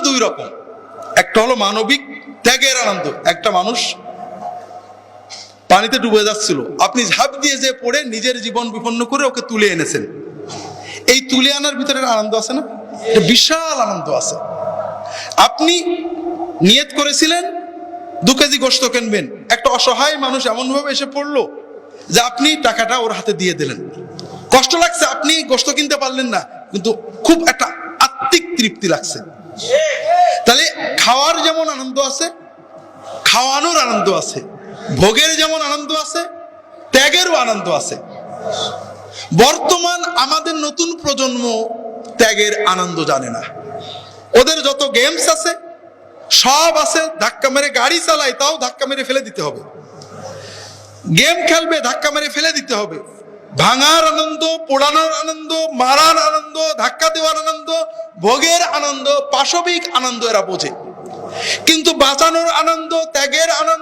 দুই রকম। একটা হলো মানবিক ত্যাগের আনন্দ। একটা মানুষ পানিতে ডুবে যাচ্ছিল, আপনি ঝাঁপ দিয়ে যে পড়ে নিজের জীবন বিপন্ন করে ওকে তুলে এনেছেন, এই তুলে আনার ভিতরে আনন্দ আছে না? বিশাল আনন্দ আছে। আপনি নিয়ত করেছিলেন 2 কেজি গোশত কিনবেন, একটা অসহায় মানুষ এমন ভাবে এসে পড়লো যে আপনি টাকাটা ওর হাতে দিয়ে দিলেন। কষ্ট লাগছে, আপনি গোশত কিনতে পারলেন না, কিন্তু খুব একটা আত্মিক তৃপ্তি লাগছে। তাহলে খাওয়ার যেমন আনন্দ আছে, খাওয়ানোর আনন্দ আছে, ভোগের যেমন আনন্দ আছে, ত্যাগেরও আনন্দ আছে। বর্তমান আমাদের নতুন প্রজন্ম ত্যাগের আনন্দ জানে না। ওদের যত গেমস আছে সব আছে, ধাক্কা মেরে গাড়ি চালায়, তাও ধাক্কা মেরে ফেলে দিতে হবে। গেম খেলবে, ধাক্কা মেরে ফেলে দিতে হবে। ভাঙার আনন্দ, পোড়ানোর আনন্দ, মারার আনন্দ, ধাক্কা দেওয়ার আনন্দ, ভোগের আনন্দ, পাশবিক আনন্দ এরা বোঝে। কিন্তু বাঁচানোর আনন্দ, ত্যাগের আনন্দ,